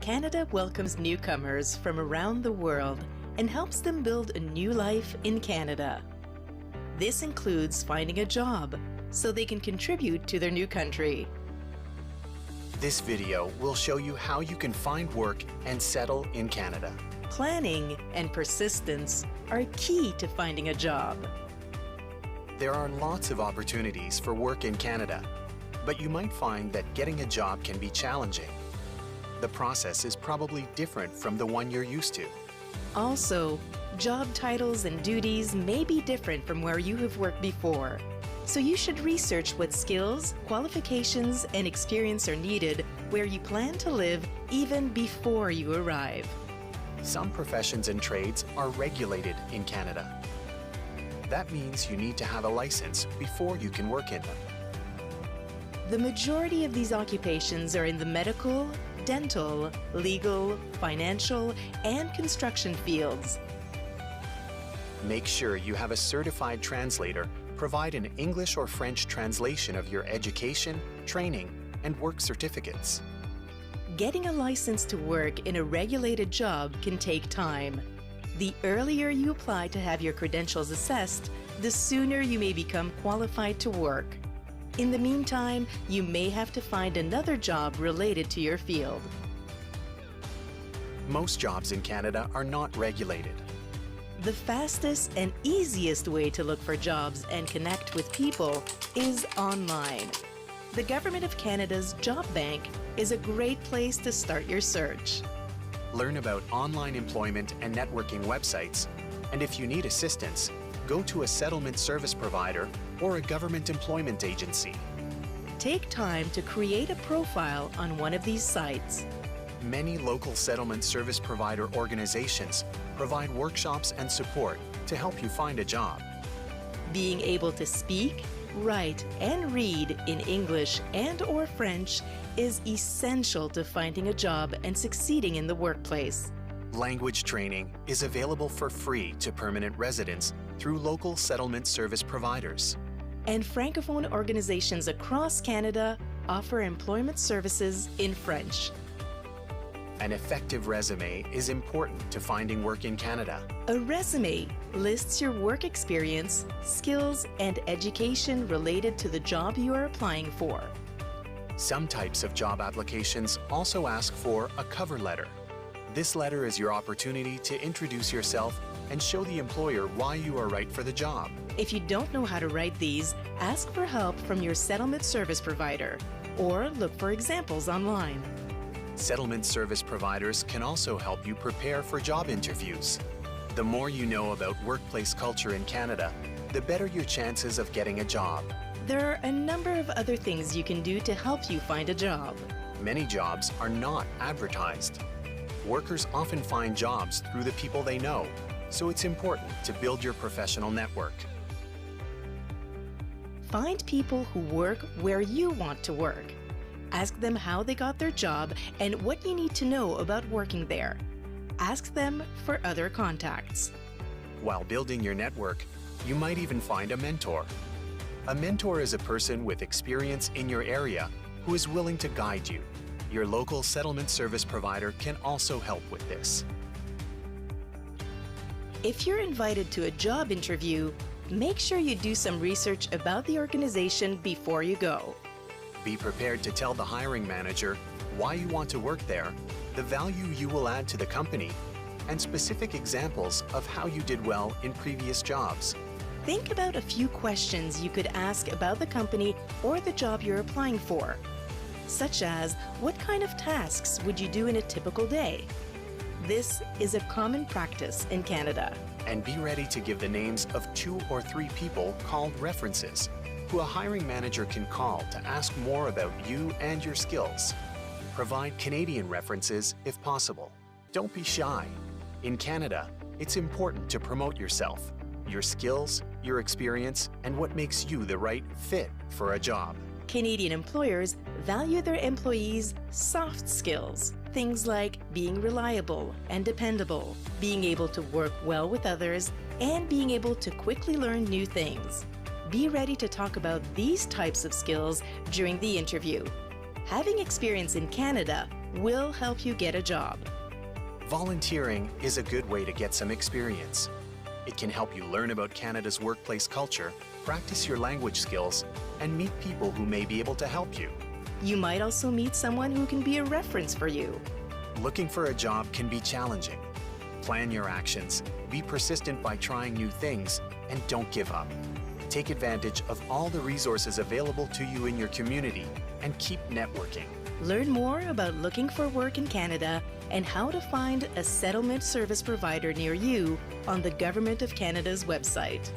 Canada welcomes newcomers from around the world and helps them build a new life in Canada. This includes finding a job so they can contribute to their new country. This video will show you how you can find work and settle in Canada. Planning and persistence are key to finding a job. There are lots of opportunities for work in Canada, but you might find that getting a job can be challenging. The process is probably different from the one you're used to. Also, job titles and duties may be different from where you have worked before. So you should research what skills, qualifications, and experience are needed where you plan to live even before you arrive. Some professions and trades are regulated in Canada. That means you need to have a license before you can work in them. The majority of these occupations are in the medical, dental, legal, financial, and construction fields. Make sure you have a certified translator provide an English or French translation of your education, training, and work certificates. Getting a license to work in a regulated job can take time. The earlier you apply to have your credentials assessed, the sooner you may become qualified to work. In the meantime, you may have to find another job related to your field. Most jobs in Canada are not regulated. The fastest and easiest way to look for jobs and connect with people is online. The Government of Canada's Job Bank is a great place to start your search. Learn about online employment and networking websites, and if you need assistance, go to a settlement service provider or a government employment agency. Take time to create a profile on one of these sites. Many local settlement service provider organizations provide workshops and support to help you find a job. Being able to speak, write, and read in English and/or French is essential to finding a job and succeeding in the workplace. Language training is available for free to permanent residents through local settlement service providers. And Francophone organizations across Canada offer employment services in French. An effective resume is important to finding work in Canada. A resume lists your work experience, skills, and education related to the job you are applying for. Some types of job applications also ask for a cover letter. This letter is your opportunity to introduce yourself and show the employer why you are right for the job. If you don't know how to write these, ask for help from your settlement service provider or look for examples online. Settlement service providers can also help you prepare for job interviews. The more you know about workplace culture in Canada, the better your chances of getting a job. There are a number of other things you can do to help you find a job. Many jobs are not advertised. Workers often find jobs through the people they know, so it's important to build your professional network. Find people who work where you want to work. Ask them how they got their job and what you need to know about working there. Ask them for other contacts. While building your network, you might even find a mentor. A mentor is a person with experience in your area who is willing to guide you. Your local settlement service provider can also help with this. If you're invited to a job interview, make sure you do some research about the organization before you go. Be prepared to tell the hiring manager why you want to work there, the value you will add to the company, and specific examples of how you did well in previous jobs. Think about a few questions you could ask about the company or the job you're applying for, such as what kind of tasks would you do in a typical day? This is a common practice in Canada. And be ready to give the names of 2 or 3 people called references, who a hiring manager can call to ask more about you and your skills. Provide Canadian references if possible. Don't be shy. In Canada, it's important to promote yourself, your skills, your experience, and what makes you the right fit for a job. Canadian employers value their employees' soft skills, things like being reliable and dependable, being able to work well with others, and being able to quickly learn new things. Be ready to talk about these types of skills during the interview. Having experience in Canada will help you get a job. Volunteering is a good way to get some experience. It can help you learn about Canada's workplace culture, practice your language skills, and meet people who may be able to help you. You might also meet someone who can be a reference for you. Looking for a job can be challenging. Plan your actions, be persistent by trying new things, and don't give up. Take advantage of all the resources available to you in your community and keep networking. Learn more about looking for work in Canada and how to find a settlement service provider near you on the Government of Canada's website.